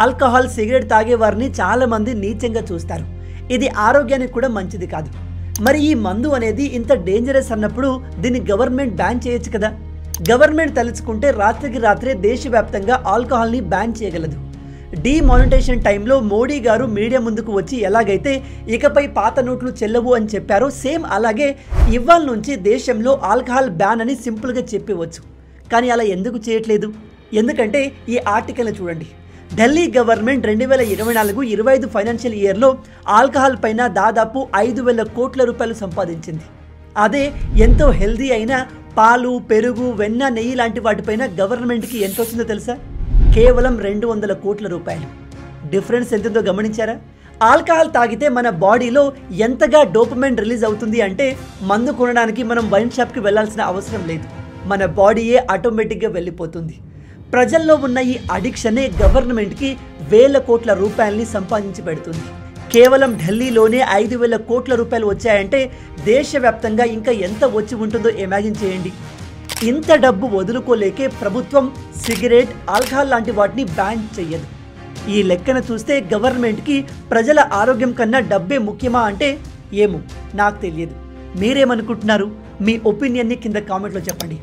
Alcohol cigarette తాగే వారిని చాలామంది నీచంగా చూస్తారు. ఇది ఆరోగ్యానికి కూడా మంచిది కాదు. మరి ఈ మందు అనేది ఇంత డేంజరస్ అన్నప్పుడు దీన్ని గవర్నమెంట్ బ్యాన్ చేయొచ్చు కదా. గవర్నమెంట్ తలుచుకుంటే రాత్రికి రాత్రే దేశవ్యాప్తంగా ఆల్కహాల్ని బ్యాన్ చేయగలదు. డిమానిటైజేషన్ టైంలో మోడీ గారు మీడియా ముందుకు వచ్చి ఎలాగైతే ఇకపై పాత నోట్లు చెల్లవు అని చెప్పారో సేమ్ అలాగే ఇవాళ నుంచి దేశంలో ఆల్కహాల్ బ్యాన్ అని సింపుల్గా చెప్పవచ్చు. కానీ అలా ఎందుకు చేయట్లేదు? ఎందుకంటే ఈ ఆర్టికల్ని చూడండి. ఢిల్లీ గవర్నమెంట్ 2024-25 ఫైనాన్షియల్ ఇయర్లో ఆల్కహాల్ పైన దాదాపు 5,000 కోట్ల రూపాయలు సంపాదించింది. అదే ఎంతో హెల్దీ అయిన పాలు, పెరుగు, వెన్న, నెయ్యి లాంటి వాటిపైన గవర్నమెంట్కి ఎంత వచ్చిందో తెలుసా? కేవలం 200 కోట్ల రూపాయలు. డిఫరెన్స్ ఎంతుందో గమనించారా? ఆల్కహాల్ తాగితే మన బాడీలో ఎంతగా డోపమైన్ రిలీజ్ అవుతుంది అంటే మందు కొనడానికి మనం వైన్ షాప్కి వెళ్లాల్సిన అవసరం లేదు. మన బాడీయే ఆటోమేటిక్గా వెళ్ళిపోతుంది. ప్రజల్లో ఉన్న ఈ అడిక్షనే గవర్నమెంట్కి వేల కోట్ల రూపాయలని సంపాదించి పెడుతుంది. కేవలం ఢిల్లీలోనే 5,000 కోట్ల రూపాయలు వచ్చాయంటే దేశవ్యాప్తంగా ఇంకా ఎంత వచ్చి ఉంటుందో ఇమాజిన్ చేయండి. ఇంత డబ్బు వదులుకోలేకే ప్రభుత్వం సిగరెట్, ఆల్కహాల్ లాంటి వాటిని బ్యాన్ చెయ్యదు. ఈ లెక్కన చూస్తే గవర్నమెంట్కి ప్రజల ఆరోగ్యం కన్నా డబ్బే ముఖ్యమా అంటే ఏమో నాకు తెలియదు. మీరేమనుకుంటున్నారు? మీ ఒపీనియన్ని కింద కామెంట్లో చెప్పండి.